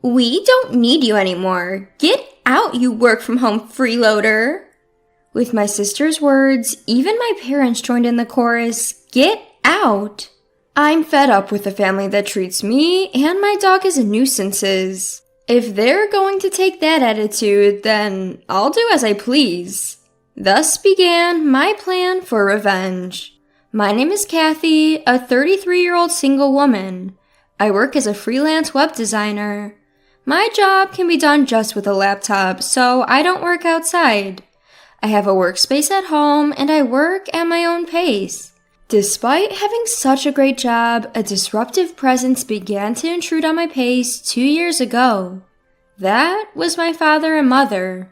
We don't need you anymore. Get out, you work-from-home freeloader. With my sister's words, even my parents joined in the chorus, get out. I'm fed up with a family that treats me and my dog as nuisances. If they're going to take that attitude, then I'll do as I please. Thus began my plan for revenge. My name is Kathy, a 33-year-old single woman. I work as a freelance web designer. My job can be done just with a laptop, so I don't work outside. I have a workspace at home, and I work at my own pace. Despite having such a great job, a disruptive presence began to intrude on my pace 2 years ago. That was my father and mother.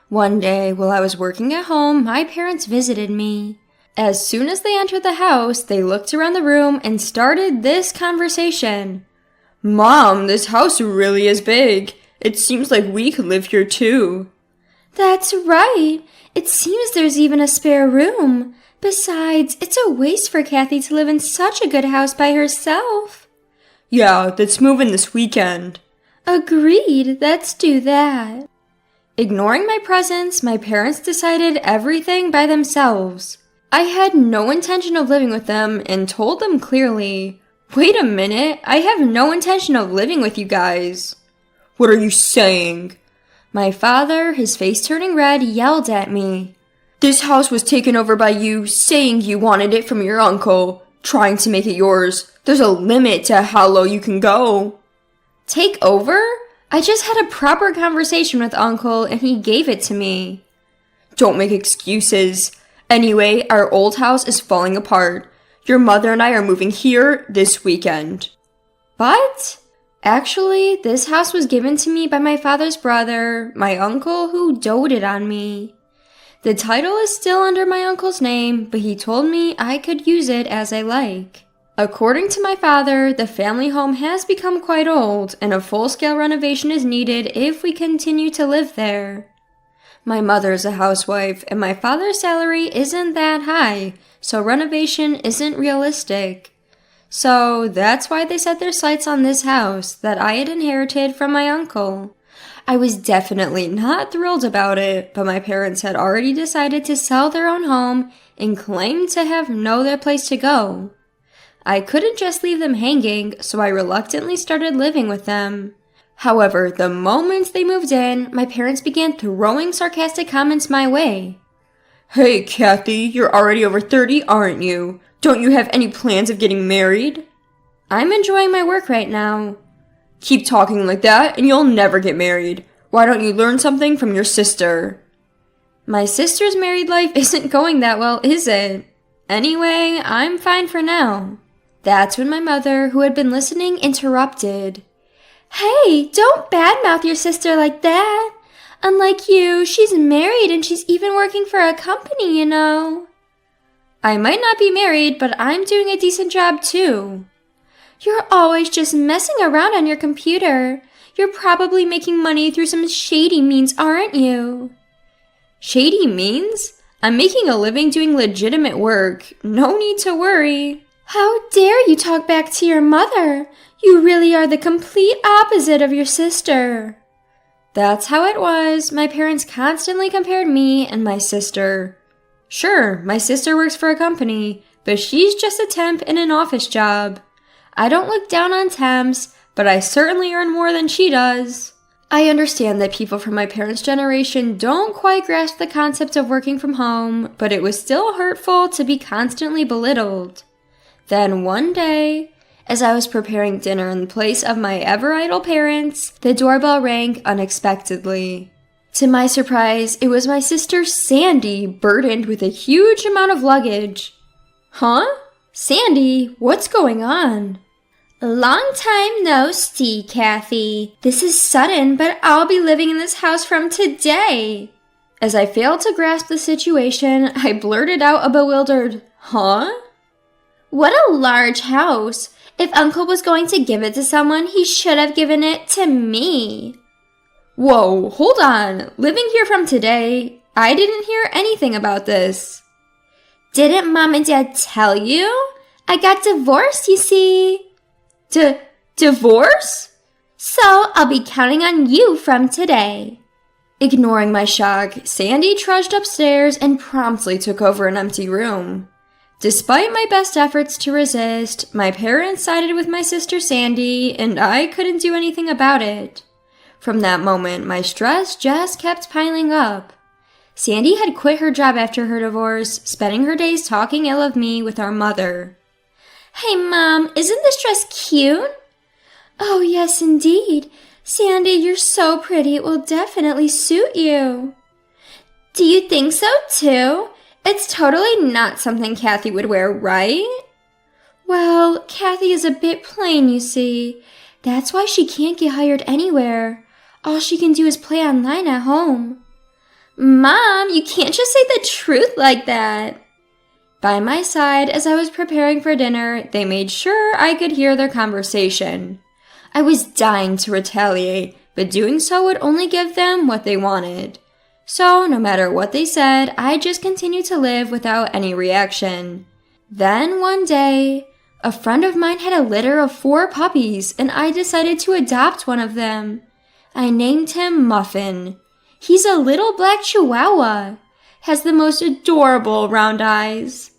One day, while I was working at home, my parents visited me. As soon as they entered the house, they looked around the room and started this conversation. Mom, this house really is big. It seems like we could live here too. That's right. It seems there's even a spare room. Besides, it's a waste for Kathy to live in such a good house by herself. Yeah, let's move in this weekend. Agreed, let's do that. Ignoring my presence, my parents decided everything by themselves. I had no intention of living with them and told them clearly, wait a minute, I have no intention of living with you guys. What are you saying? My father, his face turning red, yelled at me. This house was taken over by you, saying you wanted it from your uncle, trying to make it yours. There's a limit to how low you can go. Take over? I just had a proper conversation with Uncle and he gave it to me. Don't make excuses. Anyway, our old house is falling apart. Your mother and I are moving here this weekend. But actually, this house was given to me by my father's brother, my uncle who doted on me. The title is still under my uncle's name, but he told me I could use it as I like. According to my father, the family home has become quite old, and a full-scale renovation is needed if we continue to live there. My mother is a housewife, and my father's salary isn't that high, so renovation isn't realistic. So that's why they set their sights on this house that I had inherited from my uncle. I was definitely not thrilled about it, but my parents had already decided to sell their own home and claimed to have no other place to go. I couldn't just leave them hanging, so I reluctantly started living with them. However, the moment they moved in, my parents began throwing sarcastic comments my way. Hey, Kathy, you're already over 30, aren't you? Don't you have any plans of getting married? I'm enjoying my work right now. Keep talking like that and you'll never get married. Why don't you learn something from your sister? My sister's married life isn't going that well, is it? Anyway, I'm fine for now. That's when my mother, who had been listening, interrupted. Hey, don't badmouth your sister like that. Unlike you, she's married and she's even working for a company, you know. I might not be married, but I'm doing a decent job too. You're always just messing around on your computer. You're probably making money through some shady means, aren't you? Shady means? I'm making a living doing legitimate work. No need to worry. How dare you talk back to your mother? You really are the complete opposite of your sister. That's how it was. My parents constantly compared me and my sister. Sure, my sister works for a company, but she's just a temp in an office job. I don't look down on temps, but I certainly earn more than she does. I understand that people from my parents' generation don't quite grasp the concept of working from home, but it was still hurtful to be constantly belittled. Then one day, as I was preparing dinner in place of my ever-idle parents, the doorbell rang unexpectedly. To my surprise, it was my sister Sandy, burdened with a huge amount of luggage. Huh? Sandy, what's going on? Long time no see, Kathy. This is sudden, but I'll be living in this house from today. As I failed to grasp the situation, I blurted out a bewildered, huh? What a large house. If Uncle was going to give it to someone, he should have given it to me. Whoa, hold on. Living here from today, I didn't hear anything about this. Didn't Mom and Dad tell you? I got divorced, you see. Divorce? So I'll be counting on you from today. Ignoring my shock, Sandy trudged upstairs and promptly took over an empty room. Despite my best efforts to resist, my parents sided with my sister Sandy, and I couldn't do anything about it. From that moment, my stress just kept piling up. Sandy had quit her job after her divorce, spending her days talking ill of me with our mother. Hey, Mom, isn't this dress cute? Oh, yes, indeed. Sandy, you're so pretty, it will definitely suit you. Do you think so, too? It's totally not something Kathy would wear, right? Well, Kathy is a bit plain, you see. That's why she can't get hired anywhere. All she can do is play online at home. Mom, you can't just say the truth like that. By my side, as I was preparing for dinner, they made sure I could hear their conversation. I was dying to retaliate, but doing so would only give them what they wanted. So, no matter what they said, I just continued to live without any reaction. Then, one day, a friend of mine had a litter of 4 puppies, and I decided to adopt one of them. I named him Muffin. He's a little black chihuahua. Has the most adorable round eyes.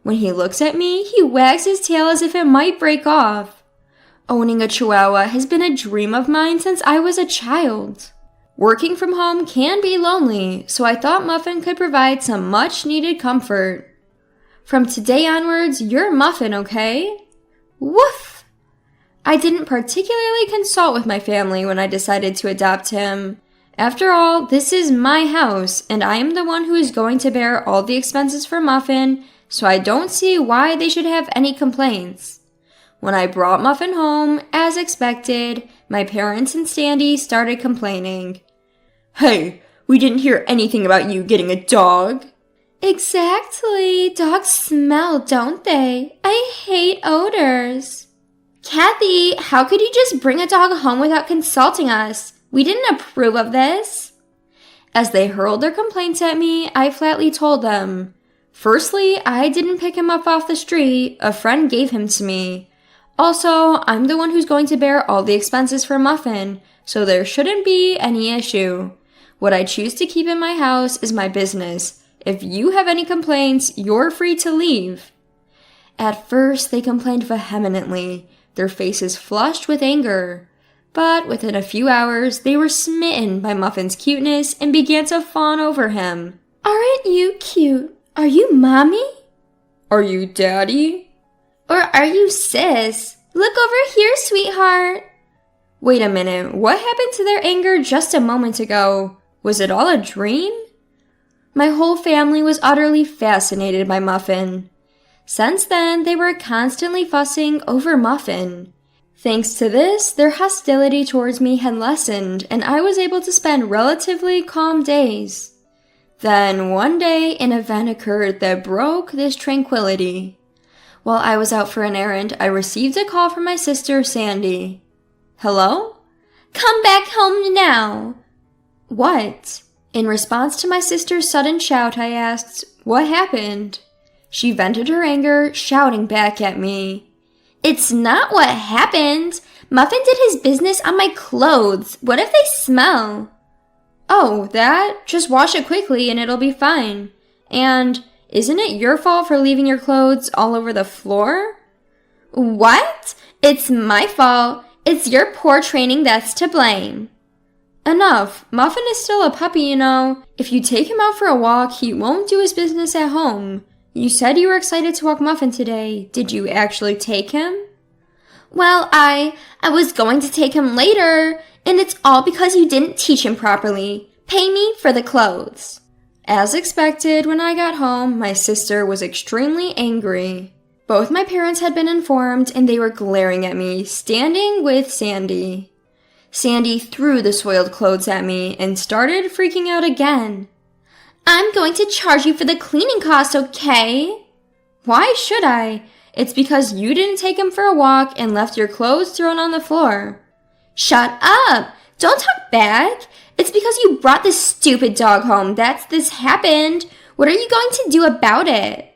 When he looks at me, he wags his tail as if it might break off. Owning a chihuahua has been a dream of mine since I was a child. Working from home can be lonely, so I thought Muffin could provide some much-needed comfort. From today onwards, you're Muffin, okay? Woof! I didn't particularly consult with my family when I decided to adopt him. After all, this is my house, and I am the one who is going to bear all the expenses for Muffin, so I don't see why they should have any complaints. When I brought Muffin home, as expected, my parents and Sandy started complaining. Hey, we didn't hear anything about you getting a dog. Exactly. Dogs smell, don't they? I hate odors. Kathy, how could you just bring a dog home without consulting us? We didn't approve of this. As they hurled their complaints at me, I flatly told them. Firstly, I didn't pick him up off the street. A friend gave him to me. Also, I'm the one who's going to bear all the expenses for Muffin, so there shouldn't be any issue. What I choose to keep in my house is my business. If you have any complaints, you're free to leave. At first, they complained vehemently, their faces flushed with anger. But within a few hours, they were smitten by Muffin's cuteness and began to fawn over him. Aren't you cute? Are you mommy? Are you daddy? Or are you sis? Look over here, sweetheart. Wait a minute, what happened to their anger just a moment ago? Was it all a dream? My whole family was utterly fascinated by Muffin. Since then, they were constantly fussing over Muffin. Thanks to this, their hostility towards me had lessened, and I was able to spend relatively calm days. Then, one day, an event occurred that broke this tranquility. While I was out for an errand, I received a call from my sister, Sandy. Hello? Come back home now! What? In response to my sister's sudden shout, I asked, what happened? She vented her anger, shouting back at me. It's not what happened. Muffin did his business on my clothes. What if they smell? Oh, that? Just wash it quickly and it'll be fine. And isn't it your fault for leaving your clothes all over the floor? What? It's my fault. It's your poor training that's to blame. Enough. Muffin is still a puppy, you know. If you take him out for a walk, he won't do his business at home. You said you were excited to walk Muffin today. Did you actually take him? Well, I was going to take him later, and it's all because you didn't teach him properly. Pay me for the clothes. As expected, when I got home, my sister was extremely angry. Both my parents had been informed, and they were glaring at me, standing with Sandy. Sandy threw the soiled clothes at me and started freaking out again. I'm going to charge you for the cleaning costs, okay? Why should I? It's because you didn't take him for a walk and left your clothes thrown on the floor. Shut up! Don't talk back! It's because you brought this stupid dog home that this happened. What are you going to do about it?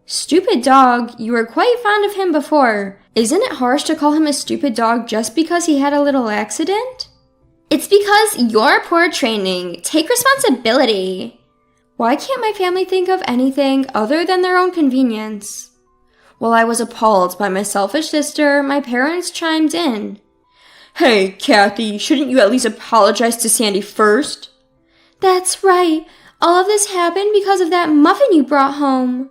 Stupid dog? You were quite fond of him before. Isn't it harsh to call him a stupid dog just because he had a little accident? It's because your poor training. Take responsibility. Why can't my family think of anything other than their own convenience? While I was appalled by my selfish sister, my parents chimed in. Hey, Kathy, shouldn't you at least apologize to Sandy first? That's right. All of this happened because of that muffin you brought home.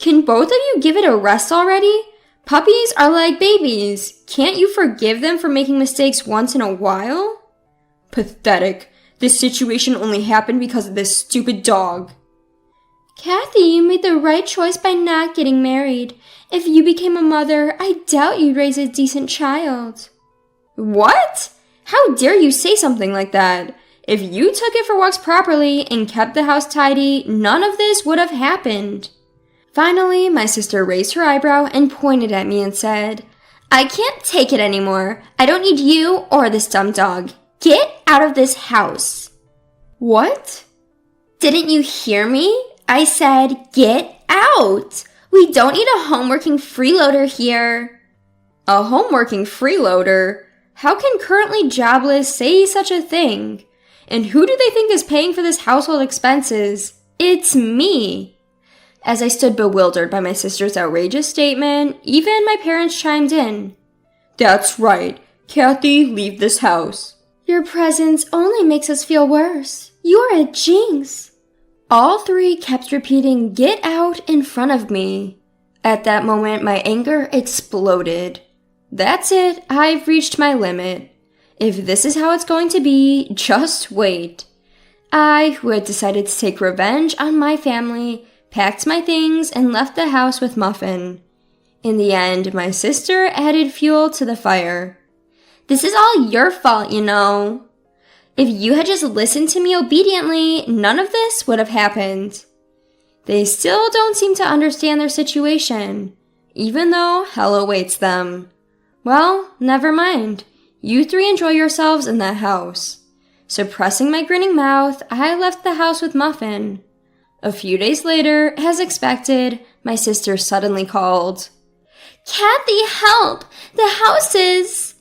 Can both of you give it a rest already? Puppies are like babies. Can't you forgive them for making mistakes once in a while? Pathetic. This situation only happened because of this stupid dog. Kathy, you made the right choice by not getting married. If you became a mother, I doubt you'd raise a decent child. What? How dare you say something like that? If you took it for walks properly and kept the house tidy, none of this would have happened. Finally, my sister raised her eyebrow and pointed at me and said, I can't take it anymore. I don't need you or this dumb dog. Get out of this house. What? Didn't you hear me? I said, get out. We don't need a home-working freeloader here. A home-working freeloader? How can currently jobless say such a thing? And who do they think is paying for this household expenses? It's me. As I stood bewildered by my sister's outrageous statement, even my parents chimed in. That's right. Kathy, leave this house. Your presence only makes us feel worse. You're a jinx. All three kept repeating, get out in front of me. At that moment, my anger exploded. That's it. I've reached my limit. If this is how it's going to be, just wait. I, who had decided to take revenge on my family, packed my things and left the house with Muffin. In the end, my sister added fuel to the fire. This is all your fault, you know. If you had just listened to me obediently, none of this would have happened. They still don't seem to understand their situation, even though hell awaits them. Well, never mind. You three enjoy yourselves in that house. Suppressing my grinning mouth, I left the house with Muffin. A few days later, as expected, my sister suddenly called. Kathy, help! The house is...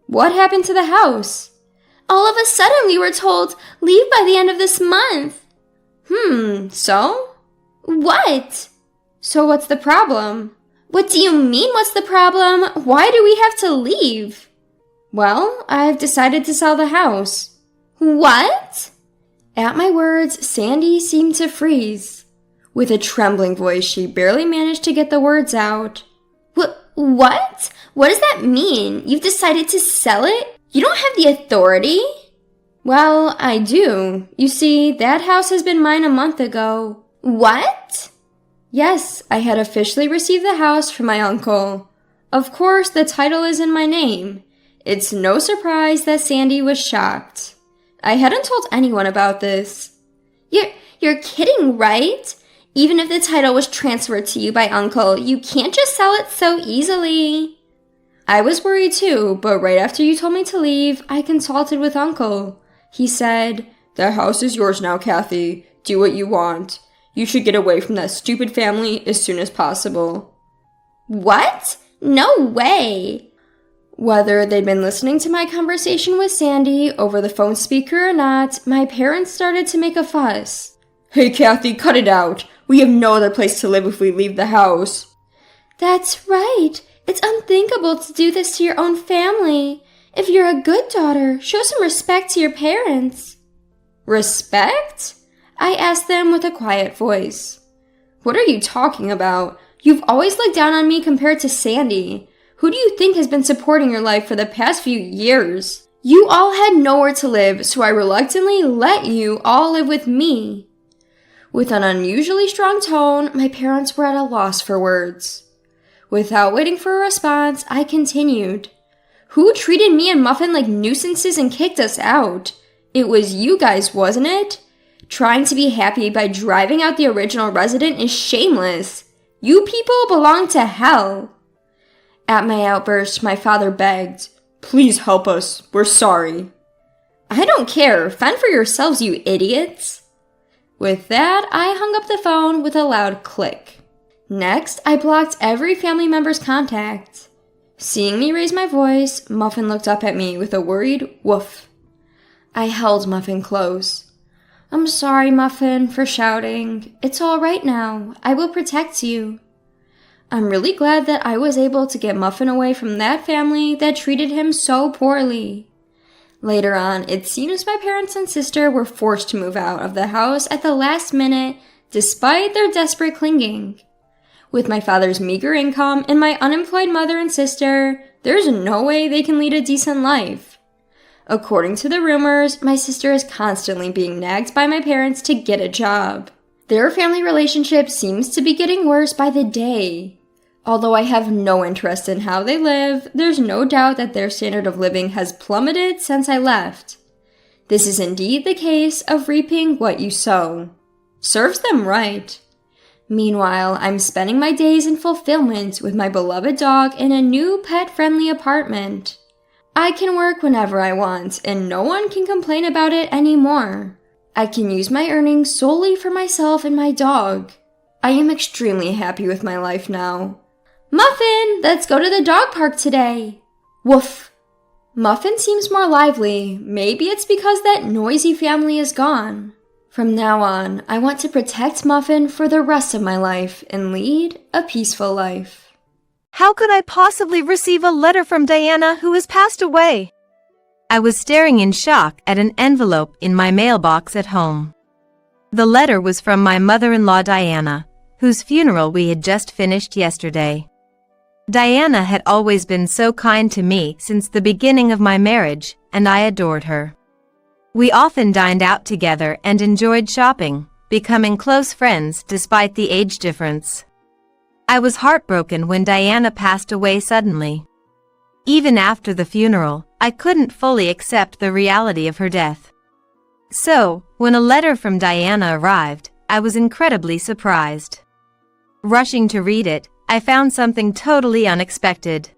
What happened to the house? All of a sudden we were told, leave by the end of this month. So? What? So what's the problem? What do you mean, what's the problem? Why do we have to leave? Well, I've decided to sell the house. What? At my words, Sandy seemed to freeze. With a trembling voice, she barely managed to get the words out. What? What does that mean? You've decided to sell it? You don't have the authority? Well, I do. You see, that house has been mine a month ago. What? Yes, I had officially received the house from my uncle. Of course, the title is in my name. It's no surprise that Sandy was shocked. I hadn't told anyone about this. You're kidding, right? Even if the title was transferred to you by Uncle, you can't just sell it so easily. I was worried too, but right after you told me to leave, I consulted with Uncle. He said, The house is yours now, Kathy. Do what you want. You should get away from that stupid family as soon as possible. What? No way! Whether they'd been listening to my conversation with Sandy over the phone speaker or not, my parents started to make a fuss. Hey, Kathy, cut it out. We have no other place to live if we leave the house. That's right. It's unthinkable to do this to your own family. If you're a good daughter, show some respect to your parents. Respect? I asked them with a quiet voice. What are you talking about? You've always looked down on me compared to Sandy. Who do you think has been supporting your life for the past few years? You all had nowhere to live, so I reluctantly let you all live with me. With an unusually strong tone, my parents were at a loss for words. Without waiting for a response, I continued. Who treated me and Muffin like nuisances and kicked us out? It was you guys, wasn't it? Trying to be happy by driving out the original resident is shameless. You people belong to hell. At my outburst, my father begged, Please help us. We're sorry. I don't care. Fend for yourselves, you idiots. With that, I hung up the phone with a loud click. Next, I blocked every family member's contact. Seeing me raise my voice, Muffin looked up at me with a worried woof. I held Muffin close. I'm sorry, Muffin, for shouting. It's all right now. I will protect you. I'm really glad that I was able to get Muffin away from that family that treated him so poorly. Later on, it seems my parents and sister were forced to move out of the house at the last minute despite their desperate clinging. With my father's meager income and my unemployed mother and sister, there's no way they can lead a decent life. According to the rumors, my sister is constantly being nagged by my parents to get a job. Their family relationship seems to be getting worse by the day. Although I have no interest in how they live, there's no doubt that their standard of living has plummeted since I left. This is indeed the case of reaping what you sow. Serves them right. Meanwhile, I'm spending my days in fulfillment with my beloved dog in a new pet-friendly apartment. I can work whenever I want, and no one can complain about it anymore. I can use my earnings solely for myself and my dog. I am extremely happy with my life now. Muffin, let's go to the dog park today. Woof. Muffin seems more lively. Maybe it's because that noisy family is gone. From now on, I want to protect Muffin for the rest of my life and lead a peaceful life. How could I possibly receive a letter from Diana who has passed away? I was staring in shock at an envelope in my mailbox at home. The letter was from my mother-in-law Diana, whose funeral we had just finished yesterday. Diana had always been so kind to me since the beginning of my marriage, and I adored her. We often dined out together and enjoyed shopping, becoming close friends despite the age difference. I was heartbroken when Diana passed away suddenly. Even after the funeral, I couldn't fully accept the reality of her death. So, when a letter from Diana arrived, I was incredibly surprised. Rushing to read it, I found something totally unexpected.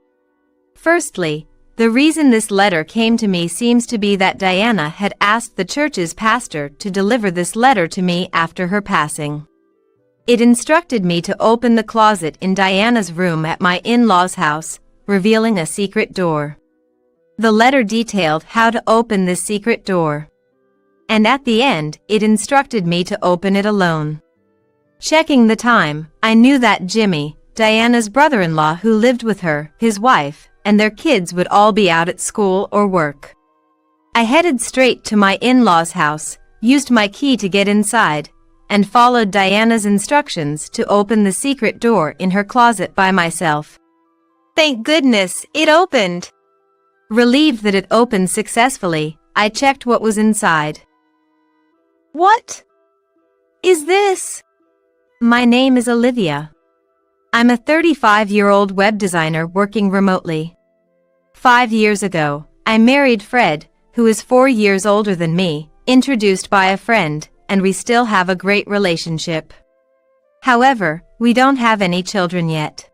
Firstly, the reason this letter came to me seems to be that Diana had asked the church's pastor to deliver this letter to me after her passing. It instructed me to open the closet in Diana's room at my in-laws' house, revealing a secret door. The letter detailed how to open this secret door. And at the end, it instructed me to open it alone. Checking the time, I knew that Jimmy, Diana's brother-in-law who lived with her, his wife, and their kids would all be out at school or work. I headed straight to my in-laws' house, used my key to get inside, and followed Diana's instructions to open the secret door in her closet by myself. Thank goodness, it opened! Relieved that it opened successfully, I checked what was inside. What is this? My name is Olivia. I'm a 35-year-old web designer working remotely. 5 years ago, I married Fred, who is 4 years older than me, introduced by a friend, and we still have a great relationship. However, we don't have any children yet.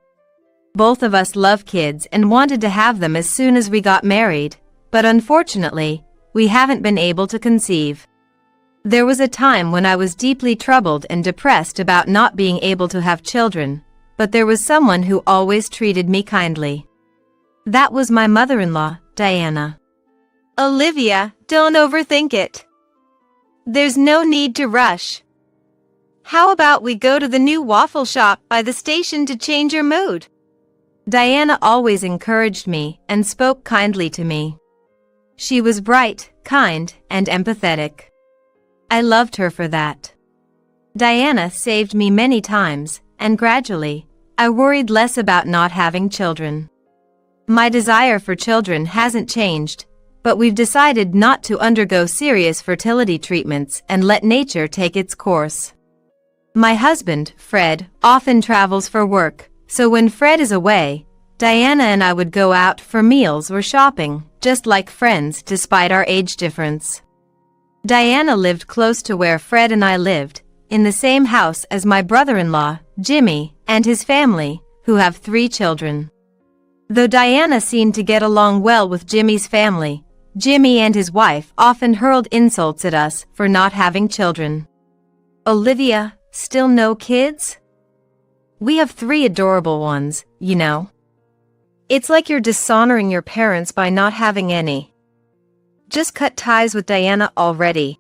Both of us love kids and wanted to have them as soon as we got married, but unfortunately, we haven't been able to conceive. There was a time when I was deeply troubled and depressed about not being able to have children, but there was someone who always treated me kindly. That was my mother-in-law, Diana. Olivia, don't overthink it. There's no need to rush. How about we go to the new waffle shop by the station to change your mood? Diana always encouraged me and spoke kindly to me. She was bright, kind, and empathetic. I loved her for that. Diana saved me many times, and gradually, I worried less about not having children. My desire for children hasn't changed, but we've decided not to undergo serious fertility treatments and let nature take its course. My husband, Fred, often travels for work, so when Fred is away, Diana and I would go out for meals or shopping, just like friends despite our age difference. Diana lived close to where Fred and I lived, in the same house as my brother-in-law, Jimmy, and his family, who have 3 children. Though Diana seemed to get along well with Jimmy's family, Jimmy and his wife often hurled insults at us for not having children. Olivia, still no kids? We have 3 adorable ones, you know. It's like you're dishonoring your parents by not having any. Just cut ties with Diana already.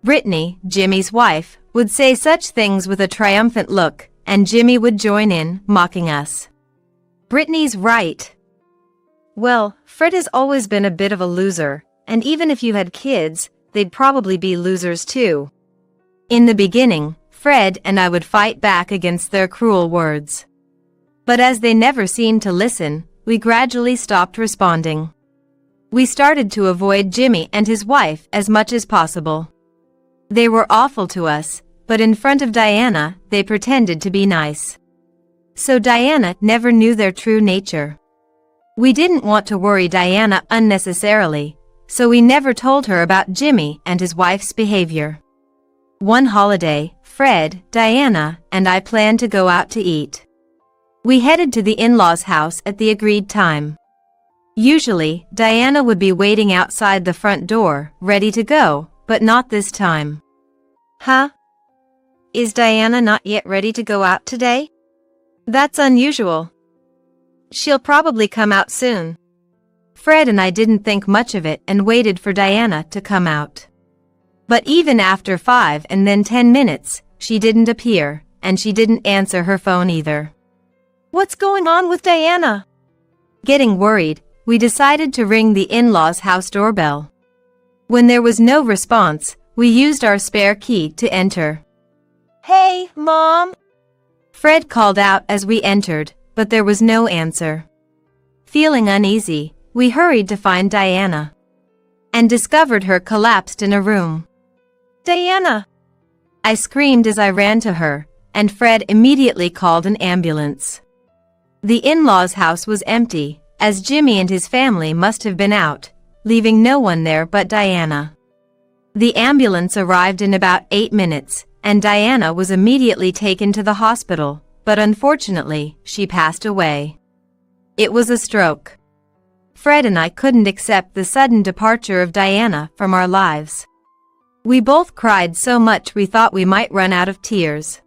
Brittany, Jimmy's wife, would say such things with a triumphant look, and Jimmy would join in, mocking us. Brittany's right. Well, Fred has always been a bit of a loser, and even if you had kids, they'd probably be losers too. In the beginning, Fred and I would fight back against their cruel words. But as they never seemed to listen, we gradually stopped responding. We started to avoid Jimmy and his wife as much as possible. They were awful to us, but in front of Diana, they pretended to be nice. So Diana never knew their true nature. We didn't want to worry Diana unnecessarily, so we never told her about Jimmy and his wife's behavior. One holiday, Fred, Diana, and I planned to go out to eat. We headed to the in-laws' house at the agreed time. Usually, Diana would be waiting outside the front door, ready to go, but not this time. Huh? Is Diana not yet ready to go out today? That's unusual. She'll probably come out soon. Fred and I didn't think much of it and waited for Diana to come out. But even after 5 and then 10 minutes, she didn't appear, and she didn't answer her phone either. What's going on with Diana? Getting worried, we decided to ring the in-laws' house doorbell. When there was no response, we used our spare key to enter. Hey, Mom! Fred called out as we entered, but there was no answer. Feeling uneasy, we hurried to find Diana and discovered her collapsed in a room. Diana! I screamed as I ran to her, and Fred immediately called an ambulance. The in-laws' house was empty, as Jimmy and his family must have been out, leaving no one there but Diana. The ambulance arrived in about 8 minutes, and Diana was immediately taken to the hospital, but unfortunately, she passed away. It was a stroke. Fred and I couldn't accept the sudden departure of Diana from our lives. We both cried so much we thought we might run out of tears.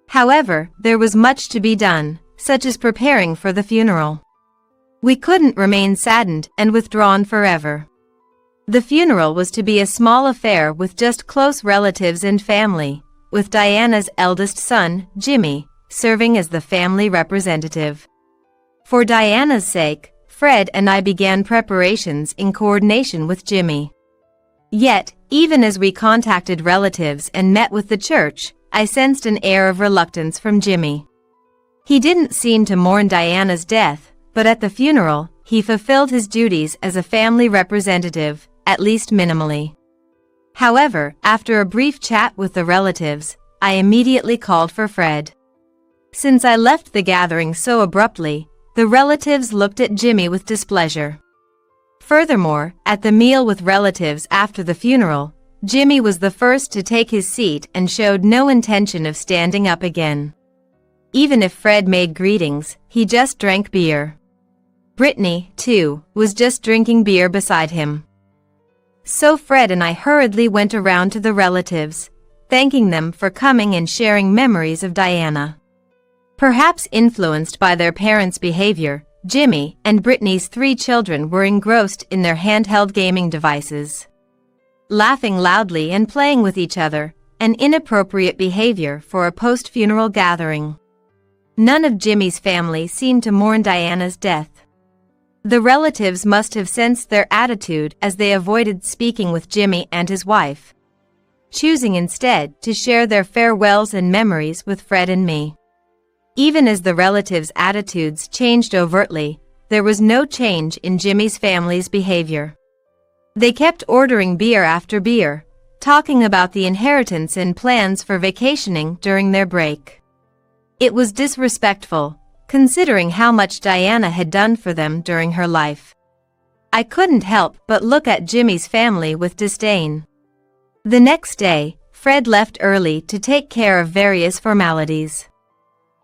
However, there was much to be done, such as preparing for the funeral. We couldn't remain saddened and withdrawn forever. The funeral was to be a small affair with just close relatives and family, with Diana's eldest son, Jimmy, serving as the family representative. For Diana's sake, Fred and I began preparations in coordination with Jimmy. Yet, even as we contacted relatives and met with the church, I sensed an air of reluctance from Jimmy. He didn't seem to mourn Diana's death, but at the funeral, he fulfilled his duties as a family representative, at least minimally. However, after a brief chat with the relatives, I immediately called for Fred. Since I left the gathering so abruptly, the relatives looked at Jimmy with displeasure. Furthermore, at the meal with relatives after the funeral, Jimmy was the first to take his seat and showed no intention of standing up again. Even if Fred made greetings, he just drank beer. Brittany, too, was just drinking beer beside him. So Fred and I hurriedly went around to the relatives, thanking them for coming and sharing memories of Diana. Perhaps influenced by their parents' behavior, Jimmy and Brittany's 3 children were engrossed in their handheld gaming devices, laughing loudly and playing with each other, an inappropriate behavior for a post-funeral gathering. None of Jimmy's family seemed to mourn Diana's death. The relatives must have sensed their attitude as they avoided speaking with Jimmy and his wife, choosing instead to share their farewells and memories with Fred and me. Even as the relatives' attitudes changed overtly, there was no change in Jimmy's family's behavior. They kept ordering beer after beer, talking about the inheritance and plans for vacationing during their break. It was disrespectful, considering how much Diana had done for them during her life. I couldn't help but look at Jimmy's family with disdain. The next day, Fred left early to take care of various formalities.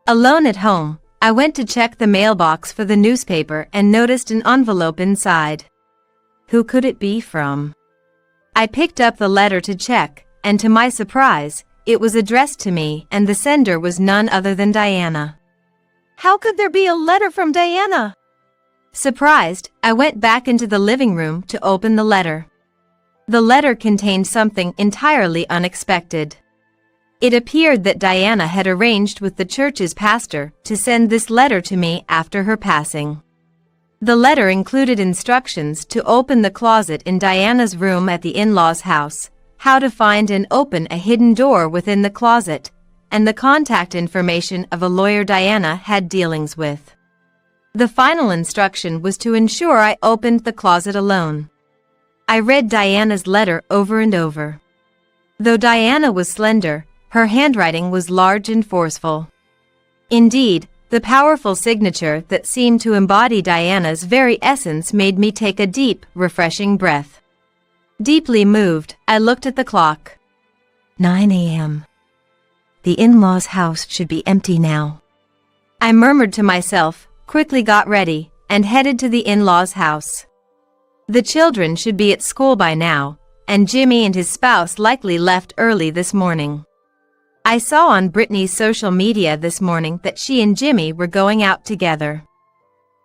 Alone at home, I went to check the mailbox for the newspaper and noticed an envelope inside. Who could it be from? I picked up the letter to check, and to my surprise, it was addressed to me and the sender was none other than Diana. How could there be a letter from Diana? Surprised, I went back into the living room to open the letter. The letter contained something entirely unexpected. It appeared that Diana had arranged with the church's pastor to send this letter to me after her passing. The letter included instructions to open the closet in Diana's room at the in-laws' house, how to find and open a hidden door within the closet, and the contact information of a lawyer Diana had dealings with. The final instruction was to ensure I opened the closet alone. I read Diana's letter over and over. Though Diana was slender, her handwriting was large and forceful. Indeed, the powerful signature that seemed to embody Diana's very essence made me take a deep, refreshing breath. Deeply moved, I looked at the clock. 9 a.m. The in-laws' house should be empty now. I murmured to myself, quickly got ready, and headed to the in-laws' house. The children should be at school by now, and Jimmy and his spouse likely left early this morning. I saw on Brittany's social media this morning that she and Jimmy were going out together.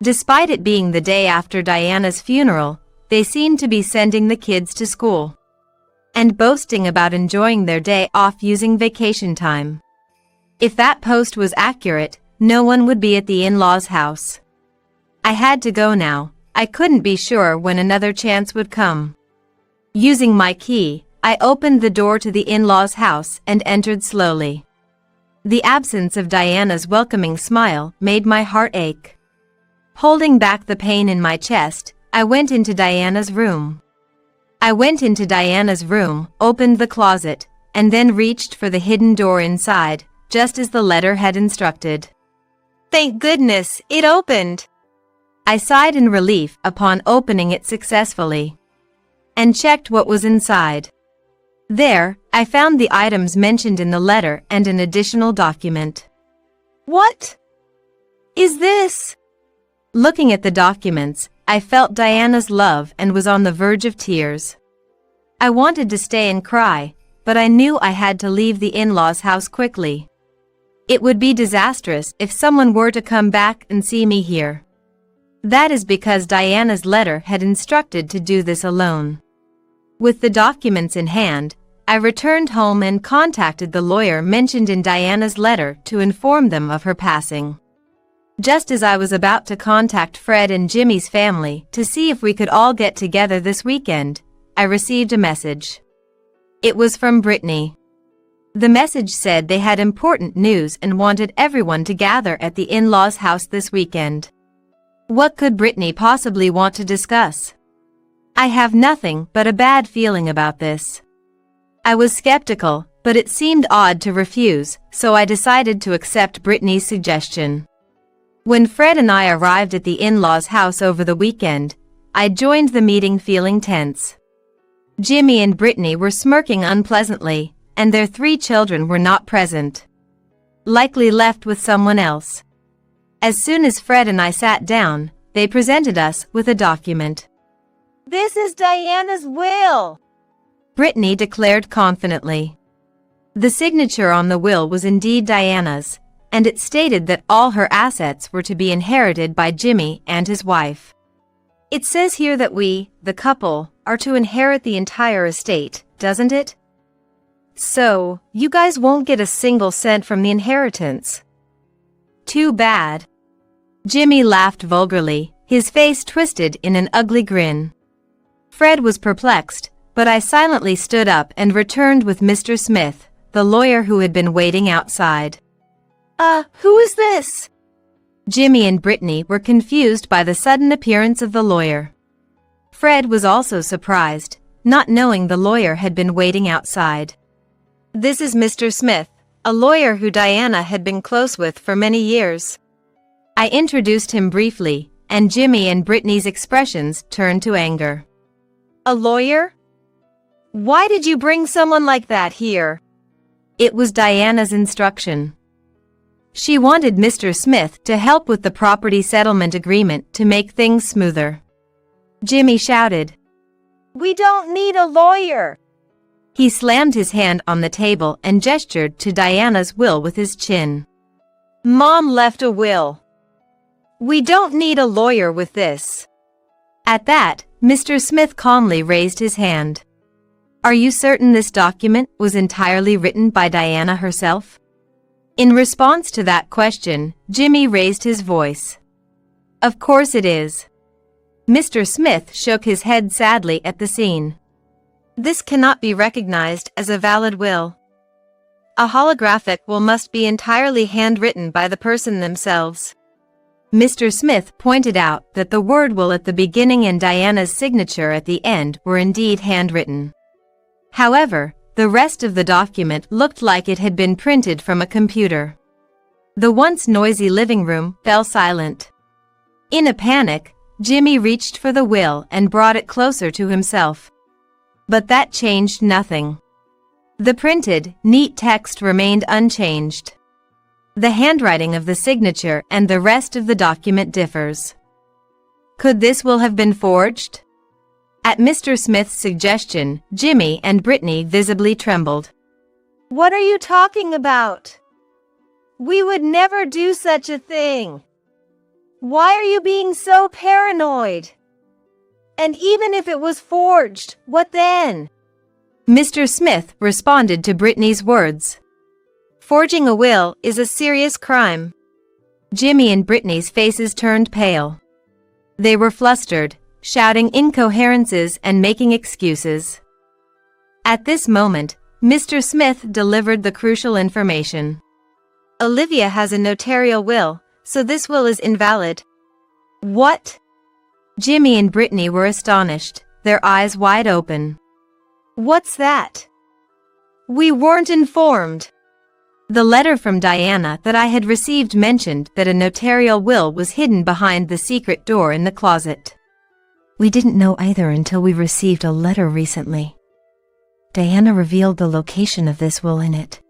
Despite it being the day after Diana's funeral, they seemed to be sending the kids to school and boasting about enjoying their day off using vacation time. If that post was accurate, no one would be at the in-laws' house. I had to go now. I couldn't be sure when another chance would come. Using my key, I opened the door to the in-laws' house and entered slowly. The absence of Diana's welcoming smile made my heart ache. Holding back the pain in my chest, I went into Diana's room. Opened the closet, and then reached for the hidden door inside, just as the letter had instructed. Thank goodness, it opened! I sighed in relief upon opening it successfully, and checked what was inside. There, I found the items mentioned in the letter and an additional document. What is this? Looking at the documents, I felt Diana's love and was on the verge of tears. I wanted to stay and cry, but I knew I had to leave the in-laws' house quickly. It would be disastrous if someone were to come back and see me here. That is because Diana's letter had instructed to do this alone. With the documents in hand, I returned home and contacted the lawyer mentioned in Diana's letter to inform them of her passing. Just as I was about to contact Fred and Jimmy's family to see if we could all get together this weekend, I received a message. It was from Brittany. The message said they had important news and wanted everyone to gather at the in-laws' house this weekend. What could Brittany possibly want to discuss? I have nothing but a bad feeling about this. I was skeptical, but it seemed odd to refuse, so I decided to accept Brittany's suggestion. When Fred and I arrived at the in-laws' house over the weekend, I joined the meeting feeling tense. Jimmy and Brittany were smirking unpleasantly, and their 3 children were not present. Likely left with someone else. As soon as Fred and I sat down, they presented us with a document. This is Diana's will, Brittany declared confidently. The signature on the will was indeed Diana's, and it stated that all her assets were to be inherited by Jimmy and his wife. It says here that we, the couple, are to inherit the entire estate, doesn't it? So, you guys won't get a single cent from the inheritance. Too bad. Jimmy laughed vulgarly, his face twisted in an ugly grin. Fred was perplexed, but I silently stood up and returned with Mr. Smith, the lawyer who had been waiting outside. Who is this? Jimmy and Brittany were confused by the sudden appearance of the lawyer. Fred was also surprised, not knowing the lawyer had been waiting outside. This is Mr. Smith, a lawyer who Diana had been close with for many years. I introduced him briefly, and Jimmy and Brittany's expressions turned to anger. A lawyer? Why did you bring someone like that here? It was Diana's instruction. She wanted Mr. Smith to help with the property settlement agreement to make things smoother. Jimmy shouted, "We don't need a lawyer!" He slammed his hand on the table and gestured to Diana's will with his chin. Mom left a will. We don't need a lawyer with this. At that, Mr. Smith calmly raised his hand. Are you certain this document was entirely written by Diana herself? In response to that question, Jimmy raised his voice. Of course it is. Mr. Smith shook his head sadly at the scene. This cannot be recognized as a valid will. A holographic will must be entirely handwritten by the person themselves. Mr. Smith pointed out that the word will at the beginning and Diana's signature at the end were indeed handwritten. However, the rest of the document looked like it had been printed from a computer. The once noisy living room fell silent. In a panic, Jimmy reached for the will and brought it closer to himself. But that changed nothing. The printed, neat text remained unchanged. The handwriting of the signature and the rest of the document differs. Could this will have been forged? At Mr. Smith's suggestion, Jimmy and Brittany visibly trembled. What are you talking about? We would never do such a thing. Why are you being so paranoid? And even if it was forged, what then? Mr. Smith responded to Brittany's words. Forging a will is a serious crime. Jimmy and Brittany's faces turned pale. They were flustered, shouting incoherences and making excuses. At this moment, Mr. Smith delivered the crucial information. Olivia has a notarial will, so this will is invalid. What? Jimmy and Brittany were astonished, their eyes wide open. What's that? We weren't informed. The letter from Diana that I had received mentioned that a notarial will was hidden behind the secret door in the closet. We didn't know either until we received a letter recently. Diana revealed the location of this will in it.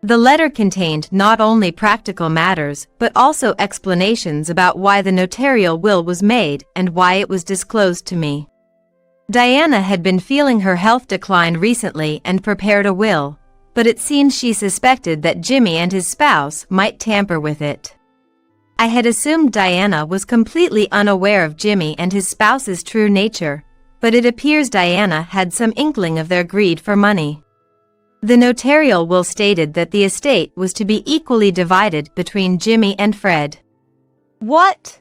The letter contained not only practical matters, but also explanations about why the notarial will was made and why it was disclosed to me. Diana had been feeling her health decline recently and prepared a will, but it seems she suspected that Jimmy and his spouse might tamper with it. I had assumed Diana was completely unaware of Jimmy and his spouse's true nature, but it appears Diana had some inkling of their greed for money. The notarial will stated that the estate was to be equally divided between Jimmy and Fred. What?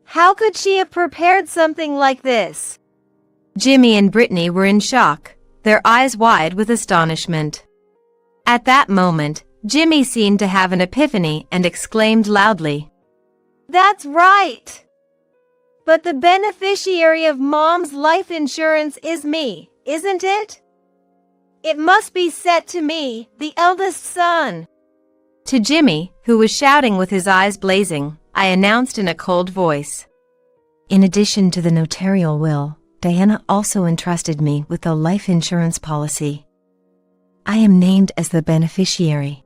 How could she have prepared something like this? Jimmy and Brittany were in shock, their eyes wide with astonishment. At that moment, Jimmy seemed to have an epiphany and exclaimed loudly, That's right! But the beneficiary of Mom's life insurance is me, isn't it? It must be set to me, the eldest son. To Jimmy, who was shouting with his eyes blazing, I announced in a cold voice. In addition to the notarial will, Diana also entrusted me with a life insurance policy. I am named as the beneficiary.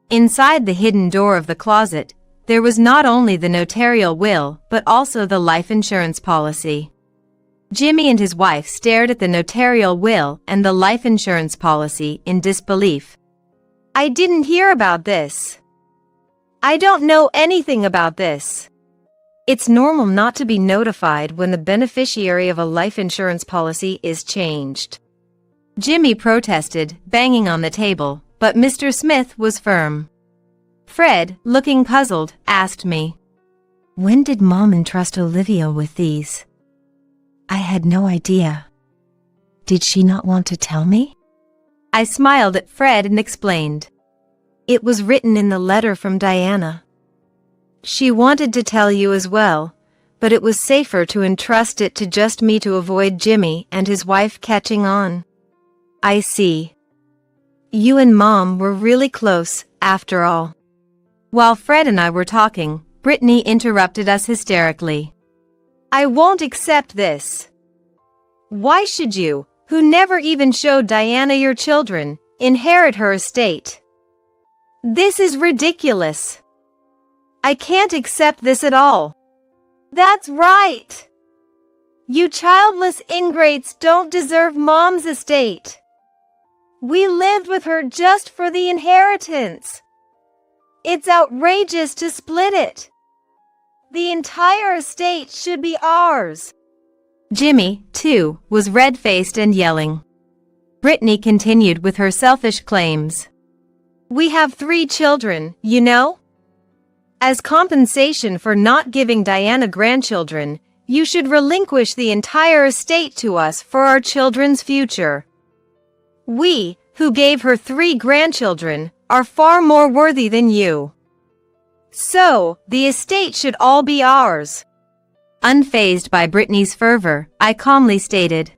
Inside the hidden door of the closet, there was not only the notarial will, but also the life insurance policy. Jimmy and his wife stared at the notarial will and the life insurance policy in disbelief. I didn't hear about this. I don't know anything about this. It's normal not to be notified when the beneficiary of a life insurance policy is changed. Jimmy protested, banging on the table, but Mr. Smith was firm. Fred, looking puzzled, asked me, When did Mom entrust Olivia with these? I had no idea. Did she not want to tell me? I smiled at Fred and explained. It was written in the letter from Diana. She wanted to tell you as well, but it was safer to entrust it to just me to avoid Jimmy and his wife catching on. I see. You and Mom were really close, after all. While Fred and I were talking, Brittany interrupted us hysterically. I won't accept this. Why should you, who never even showed Diana your children, inherit her estate? This is ridiculous. I can't accept this at all. That's right. You childless ingrates don't deserve Mom's estate. We lived with her just for the inheritance. It's outrageous to split it. The entire estate should be ours. Jimmy, too, was red-faced and yelling. Brittany continued with her selfish claims. We have 3 children, you know? As compensation for not giving Diana grandchildren, you should relinquish the entire estate to us for our children's future. We, who gave her 3 grandchildren, are far more worthy than you. So, the estate should all be ours. Unfazed by Brittany's fervor, I calmly stated,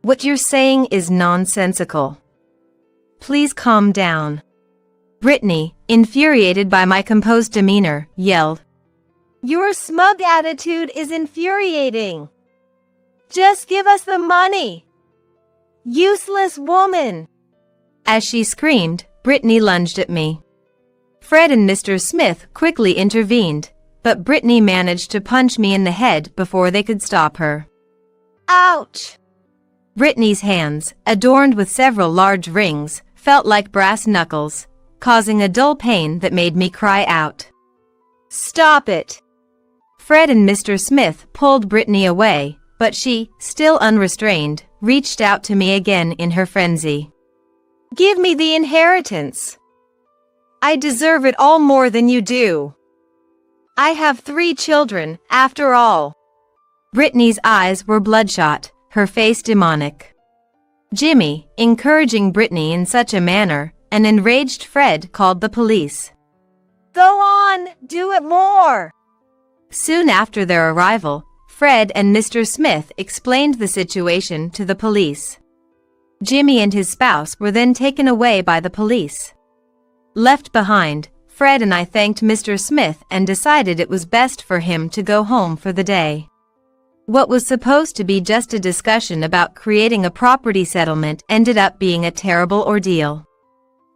"What you're saying is nonsensical. Please calm down." Brittany, infuriated by my composed demeanor, yelled, Your smug attitude is infuriating. Just give us the money. Useless woman. As she screamed, Brittany lunged at me. Fred and Mr. Smith quickly intervened, but Brittany managed to punch me in the head before they could stop her. Ouch! Brittany's hands, adorned with several large rings, felt like brass knuckles, causing a dull pain that made me cry out. Stop it! Fred and Mr. Smith pulled Brittany away, but she, still unrestrained, reached out to me again in her frenzy. Give me the inheritance. I deserve it all more than you do. I have 3 children, after all. Brittany's eyes were bloodshot, her face demonic. Jimmy, encouraging Brittany in such a manner, an enraged Fred called the police. Go on, do it more. Soon after their arrival, Fred and Mr. Smith explained the situation to the police. Jimmy and his spouse were then taken away by the police. Left behind, Fred and I thanked Mr. Smith and decided it was best for him to go home for the day. What was supposed to be just a discussion about creating a property settlement ended up being a terrible ordeal.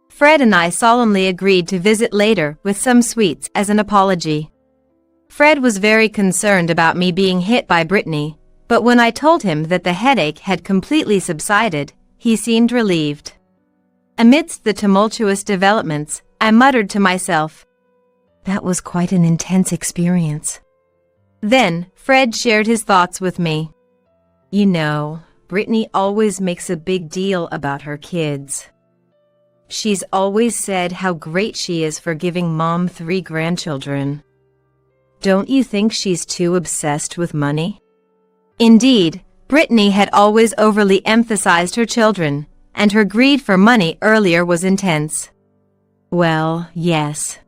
Fred and I solemnly agreed to visit later with some sweets as an apology. Fred was very concerned about me being hit by Brittany, but when I told him that the headache had completely subsided, he seemed relieved. Amidst the tumultuous developments, I muttered to myself, That was quite an intense experience. Then, Fred shared his thoughts with me. You know, Brittany always makes a big deal about her kids. She's always said how great she is for giving Mom 3 grandchildren. Don't you think she's too obsessed with money? Indeed, Brittany had always overly emphasized her children, and her greed for money earlier was intense. Well, yes.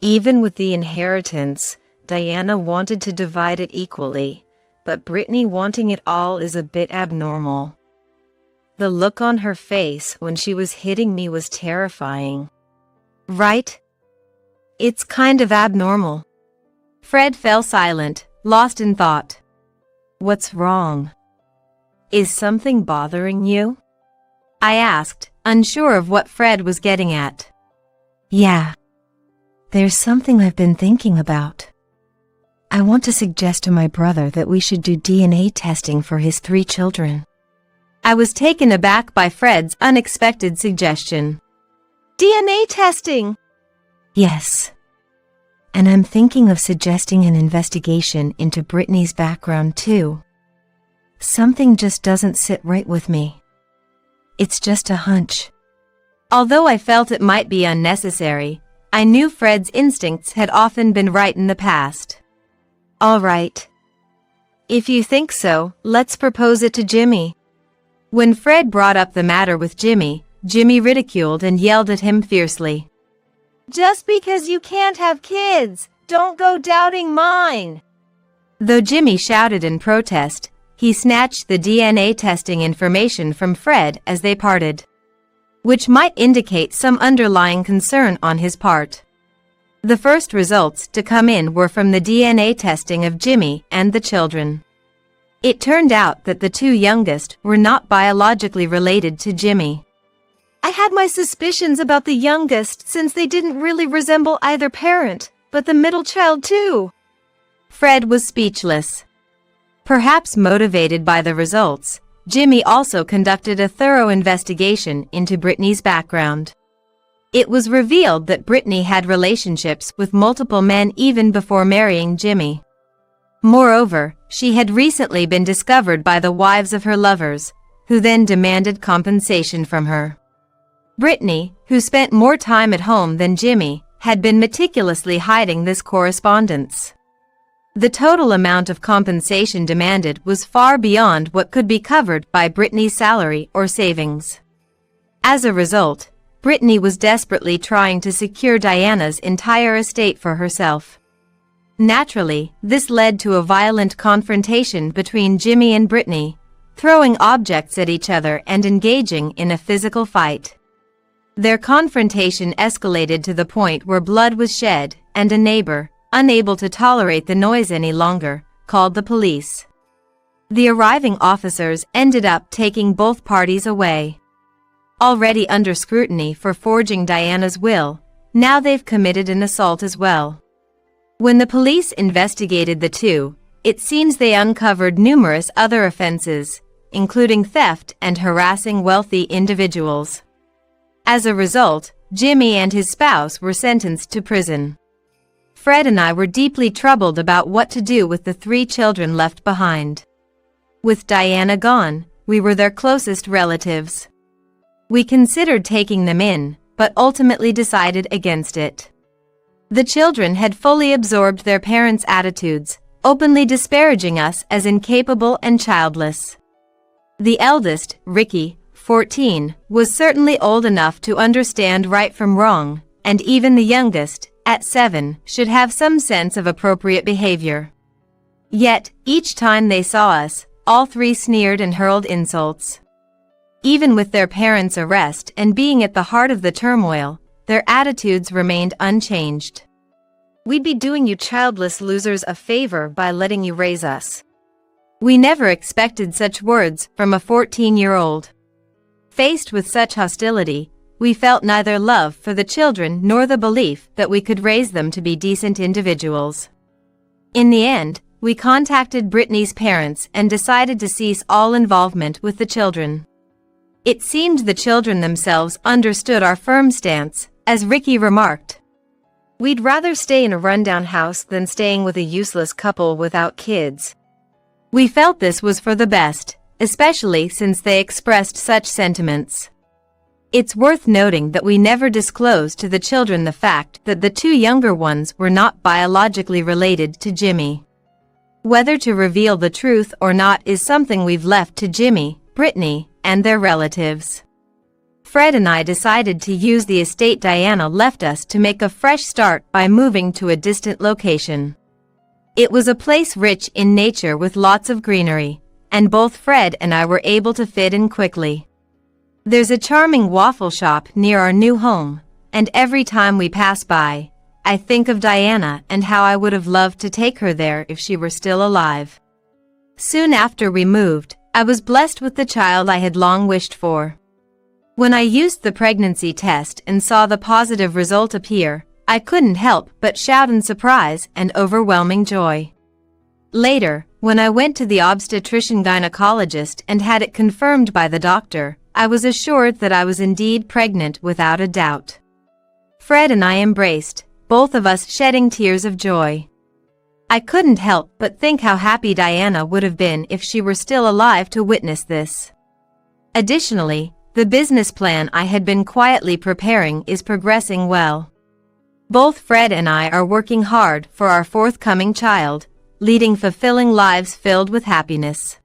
Even with the inheritance, Diana wanted to divide it equally, but Brittany wanting it all is a bit abnormal. The look on her face when she was hitting me was terrifying. Right? It's kind of abnormal. Fred fell silent, lost in thought. What's wrong? Is something bothering you? I asked, unsure of what Fred was getting at. Yeah. There's something I've been thinking about. I want to suggest to my brother that we should do DNA testing for his 3 children. I was taken aback by Fred's unexpected suggestion. DNA testing? Yes. And I'm thinking of suggesting an investigation into Brittany's background too. Something just doesn't sit right with me. It's just a hunch. Although I felt it might be unnecessary, I knew Fred's instincts had often been right in the past. All right. If you think so, let's propose it to Jimmy. When Fred brought up the matter with Jimmy, Jimmy ridiculed and yelled at him fiercely. Just because you can't have kids, don't go doubting mine. Though Jimmy shouted in protest, he snatched the DNA testing information from Fred as they parted, which might indicate some underlying concern on his part. The first results to come in were from the DNA testing of Jimmy and the children. It turned out that the 2 youngest were not biologically related to Jimmy. I had my suspicions about the youngest since they didn't really resemble either parent, but the middle child too. Fred was speechless. Perhaps motivated by the results, Jimmy also conducted a thorough investigation into Brittany's background. It was revealed that Britney had relationships with multiple men even before marrying Jimmy. Moreover, she had recently been discovered by the wives of her lovers, who then demanded compensation from her. Britney, who spent more time at home than Jimmy, had been meticulously hiding this correspondence. The total amount of compensation demanded was far beyond what could be covered by Britney's salary or savings. As a result, Britney was desperately trying to secure Diana's entire estate for herself. Naturally, this led to a violent confrontation between Jimmy and Britney, throwing objects at each other and engaging in a physical fight. Their confrontation escalated to the point where blood was shed, and a neighbor, unable to tolerate the noise any longer, called the police. The arriving officers ended up taking both parties away. Already under scrutiny for forging Diana's will, now they've committed an assault as well. When the police investigated the two, it seems they uncovered numerous other offenses, including theft and harassing wealthy individuals. As a result, Jimmy and his spouse were sentenced to prison. Fred and I were deeply troubled about what to do with the 3 children left behind. With Diana gone, we were their closest relatives. We considered taking them in, but ultimately decided against it. The children had fully absorbed their parents' attitudes, openly disparaging us as incapable and childless. The eldest, Ricky, 14, was certainly old enough to understand right from wrong, and even the youngest, at 7, should have some sense of appropriate behavior. Yet, each time they saw us, all 3 sneered and hurled insults. Even with their parents' arrest and being at the heart of the turmoil, their attitudes remained unchanged. We'd be doing you childless losers a favor by letting you raise us. We never expected such words from a 14-year-old. Faced with such hostility, we felt neither love for the children nor the belief that we could raise them to be decent individuals. In the end, we contacted Britney's parents and decided to cease all involvement with the children. It seemed the children themselves understood our firm stance, as Ricky remarked. We'd rather stay in a rundown house than staying with a useless couple without kids. We felt this was for the best, especially since they expressed such sentiments. It's worth noting that we never disclosed to the children the fact that the 2 younger ones were not biologically related to Jimmy. Whether to reveal the truth or not is something we've left to Jimmy, Britney, and their relatives. Fred and I decided to use the estate Diana left us to make a fresh start by moving to a distant location. It was a place rich in nature with lots of greenery, and both Fred and I were able to fit in quickly. There's a charming waffle shop near our new home, and every time we pass by, I think of Diana and how I would have loved to take her there if she were still alive. Soon after we moved, I was blessed with the child I had long wished for. When I used the pregnancy test and saw the positive result appear, I couldn't help but shout in surprise and overwhelming joy. Later, when I went to the obstetrician-gynecologist and had it confirmed by the doctor, I was assured that I was indeed pregnant without a doubt. Fred and I embraced, both of us shedding tears of joy. I couldn't help but think how happy Diana would have been if she were still alive to witness this. Additionally, the business plan I had been quietly preparing is progressing well. Both Fred and I are working hard for our forthcoming child, leading fulfilling lives filled with happiness.